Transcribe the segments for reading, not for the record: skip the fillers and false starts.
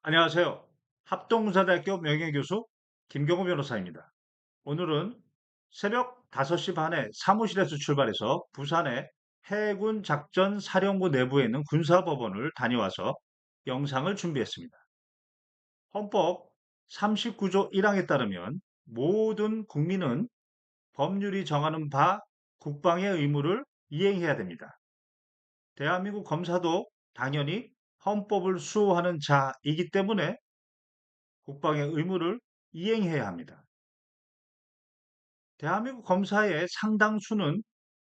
안녕하세요. 합동사대학교 명예교수 김경호 변호사입니다. 오늘은 새벽 5시 반에 사무실에서 출발해서 부산의 해군 작전 사령부 내부에 있는 군사법원을 다녀와서 영상을 준비했습니다. 헌법 39조 1항에 따르면 모든 국민은 법률이 정하는 바 국방의 의무를 이행해야 됩니다. 대한민국 검사도 당연히 헌법을 수호하는 자이기 때문에 국방의 의무를 이행해야 합니다. 대한민국 검사의 상당수는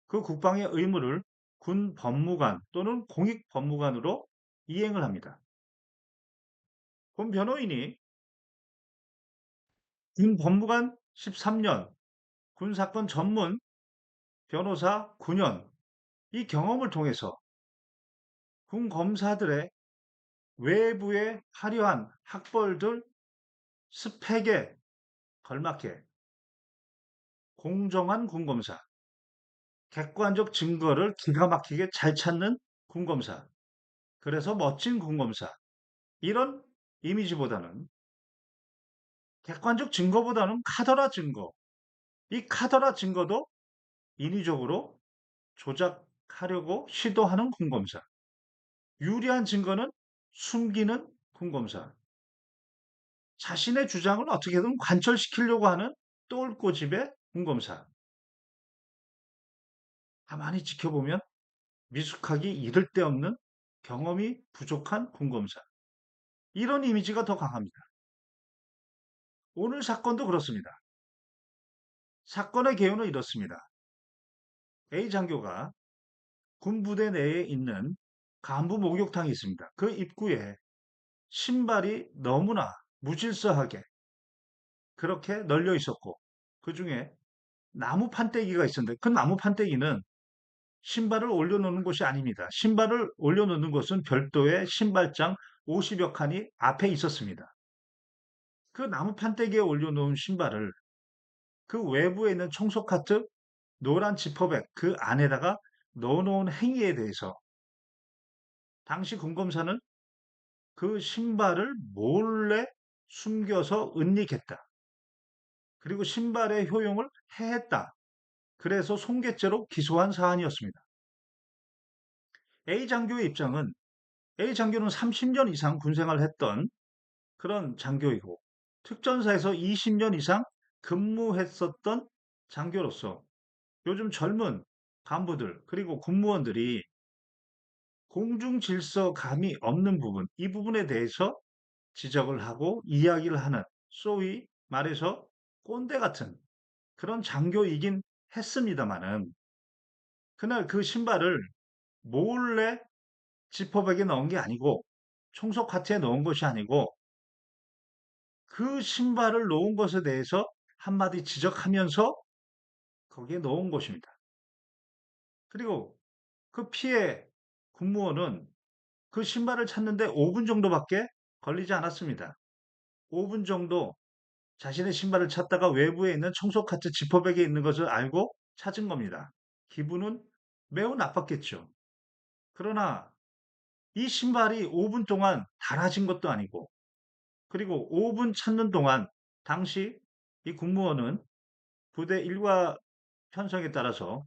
그 국방의 의무를 군 법무관 또는 공익 법무관으로 이행을 합니다. 군 변호인이 군 법무관 13년, 군 사건 전문 변호사 9년, 이 경험을 통해서 군 검사들의 외부의 화려한 학벌들 스펙에 걸맞게 공정한 군검사, 객관적 증거를 기가 막히게 잘 찾는 군검사, 그래서 멋진 군검사, 이런 이미지보다는 객관적 증거보다는 카더라 증거, 이 카더라 증거도 인위적으로 조작하려고 시도하는 군검사, 유리한 증거는 숨기는 군검사, 자신의 주장을 어떻게든 관철시키려고 하는 똘꼬집의 군검사, 가만히 지켜보면 미숙하기 이를 데 없는 경험이 부족한 군검사, 이런 이미지가 더 강합니다. 오늘 사건도 그렇습니다. 사건의 개요는 이렇습니다. A 장교가 군부대 내에 있는 간부 목욕탕이 있습니다. 그 입구에 신발이 너무나 무질서하게 그렇게 널려 있었고, 그 중에 나무 판때기가 있었는데, 그 나무 판때기는 신발을 올려놓는 곳이 아닙니다. 신발을 올려놓는 곳은 별도의 신발장 50여 칸이 앞에 있었습니다. 그 나무 판때기에 올려놓은 신발을 그 외부에 있는 청소 카트 노란 지퍼백 그 안에다가 넣어놓은 행위에 대해서 당시 군검사는 그 신발을 몰래 숨겨서 은닉했다. 그리고 신발의 효용을 해했다. 그래서 손괴죄로 기소한 사안이었습니다. A 장교의 입장은 A 장교는 30년 이상 군생활을 했던 그런 장교이고 특전사에서 20년 이상 근무했었던 장교로서 요즘 젊은 간부들 그리고 군무원들이 공중질서감이 없는 부분, 이 부분에 대해서 지적을 하고 이야기를 하는 소위 말해서 꼰대 같은 그런 장교이긴 했습니다마는 그날 그 신발을 몰래 지퍼백에 넣은 게 아니고 청소 카트에 넣은 것이 아니고 그 신발을 놓은 것에 대해서 한마디 지적하면서 거기에 넣은 것입니다. 그리고 그 피해 군무원은 그 신발을 찾는데 5분 정도밖에 걸리지 않았습니다. 5분 정도 자신의 신발을 찾다가 외부에 있는 청소 카트 지퍼백에 있는 것을 알고 찾은 겁니다. 기분은 매우 나빴겠죠. 그러나 이 신발이 5분 동안 닳아진 것도 아니고, 그리고 5분 찾는 동안 당시 이 군무원은 부대 일과 편성에 따라서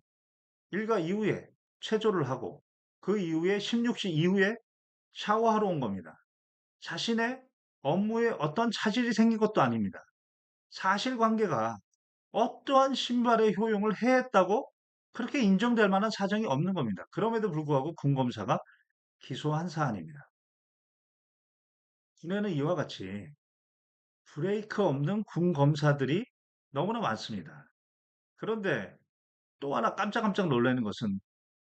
일과 이후에 체조를 하고 그 이후에 16시 이후에 샤워하러 온 겁니다. 자신의 업무에 어떤 차질이 생긴 것도 아닙니다. 사실관계가 어떠한 신발의 효용을 해했다고 그렇게 인정될 만한 사정이 없는 겁니다. 그럼에도 불구하고 군검사가 기소한 사안입니다. 국내는 이와 같이 브레이크 없는 군검사들이 너무나 많습니다. 그런데 또 하나 깜짝깜짝 놀라는 것은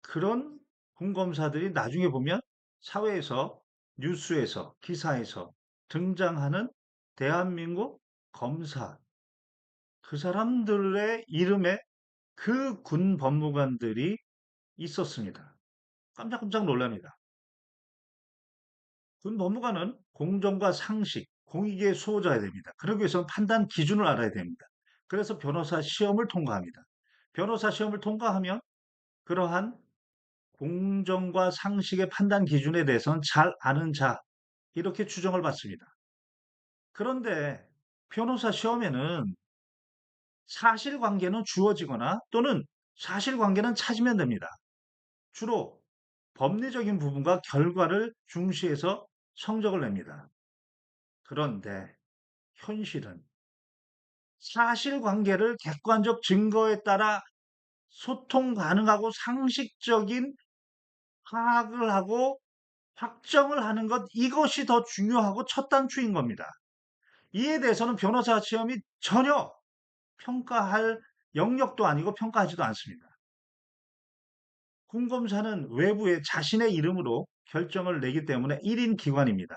그런 군검사들이 나중에 보면 사회에서 뉴스에서 기사에서 등장하는 대한민국 검사 그 사람들의 이름에 그 군 법무관들이 있었습니다. 깜짝깜짝 놀랍니다. 군 법무관은 공정과 상식, 공익의 수호자야 됩니다. 그러기 위해서는 판단 기준을 알아야 됩니다. 그래서 변호사 시험을 통과합니다. 변호사 시험을 통과하면 그러한 공정과 상식의 판단 기준에 대해서는 잘 아는 자, 이렇게 추정을 받습니다. 그런데 변호사 시험에는 사실관계는 주어지거나 또는 사실관계는 찾으면 됩니다. 주로 법리적인 부분과 결과를 중시해서 성적을 냅니다. 그런데 현실은 사실관계를 객관적 증거에 따라 소통 가능하고 상식적인 파악을 하고 확정을 하는 것, 이것이 더 중요하고 첫 단추인 겁니다. 이에 대해서는 변호사 시험이 전혀 평가할 영역도 아니고 평가하지도 않습니다. 군검사는 외부에 자신의 이름으로 결정을 내기 때문에 1인 기관입니다.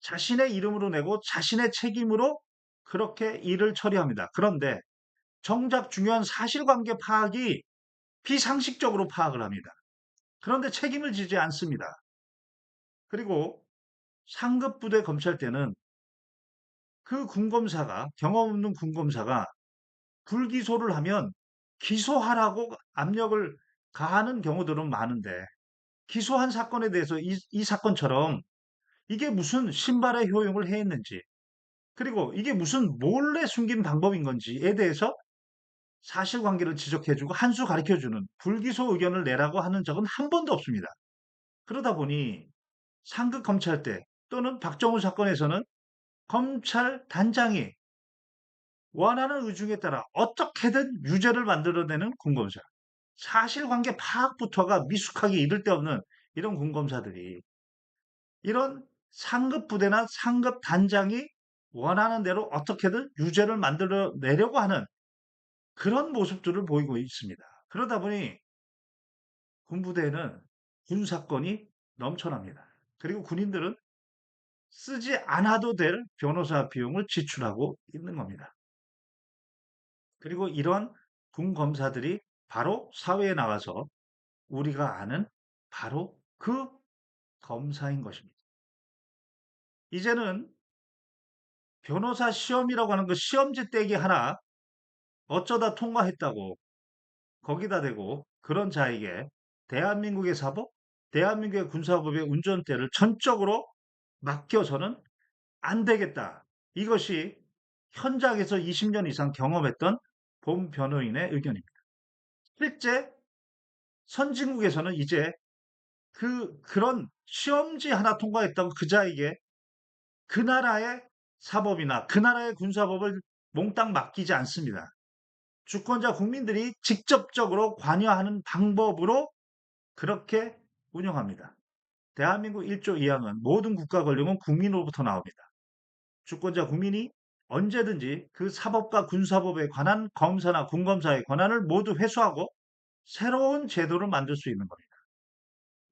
자신의 이름으로 내고 자신의 책임으로 그렇게 일을 처리합니다. 그런데 정작 중요한 사실관계 파악이 비상식적으로 파악을 합니다. 그런데 책임을 지지 않습니다. 그리고 상급 부대 검찰대는 그 군검사가, 경험 없는 군검사가 불기소를 하면 기소하라고 압력을 가하는 경우들은 많은데, 기소한 사건에 대해서 이 사건처럼 이게 무슨 신발의 효용을 해했는지, 그리고 이게 무슨 몰래 숨긴 방법인 건지에 대해서 사실관계를 지적해주고 한 수 가르쳐주는 불기소 의견을 내라고 하는 적은 한 번도 없습니다. 그러다 보니 상급 검찰대 또는 박정훈 사건에서는 검찰 단장이 원하는 의중에 따라 어떻게든 유죄를 만들어내는 군검사. 사실관계 파악부터가 미숙하게 이를 데 없는 이런 군검사들이, 이런 상급 부대나 상급 단장이 원하는 대로 어떻게든 유죄를 만들어내려고 하는 그런 모습들을 보이고 있습니다. 그러다 보니 군부대에는 군사건이 넘쳐납니다. 그리고 군인들은 쓰지 않아도 될 변호사 비용을 지출하고 있는 겁니다. 그리고 이런 군 검사들이 바로 사회에 나와서 우리가 아는 바로 그 검사인 것입니다. 이제는 변호사 시험이라고 하는 그 시험지 떼기 하나 어쩌다 통과했다고 거기다 대고 그런 자에게 대한민국의 사법, 대한민국의 군사법의 운전대를 전적으로 맡겨서는 안 되겠다. 이것이 현장에서 20년 이상 경험했던 본 변호인의 의견입니다. 실제 선진국에서는 이제 그런 시험지 하나 통과했다고 그 자에게 그 나라의 사법이나 그 나라의 군사법을 몽땅 맡기지 않습니다. 주권자 국민들이 직접적으로 관여하는 방법으로 그렇게 운영합니다. 대한민국 1조 2항은 모든 국가 권력은 국민으로부터 나옵니다. 주권자 국민이 언제든지 그 사법과 군사법에 관한 검사나 군검사의 권한을 모두 회수하고 새로운 제도를 만들 수 있는 겁니다.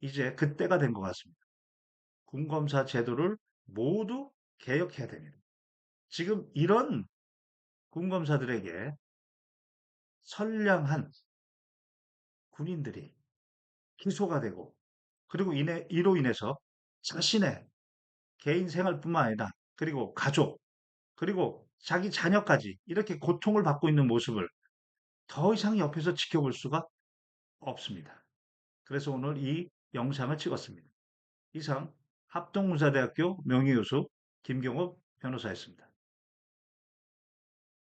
이제 그때가 된 것 같습니다. 군검사 제도를 모두 개혁해야 됩니다. 지금 이런 군검사들에게 선량한 군인들이 기소가 되고, 그리고 이로 인해서 자신의 개인 생활뿐만 아니라 그리고 가족, 그리고 자기 자녀까지 이렇게 고통을 받고 있는 모습을 더 이상 옆에서 지켜볼 수가 없습니다. 그래서 오늘 이 영상을 찍었습니다. 이상 합동문사대학교 명예교수 김경호 변호사였습니다.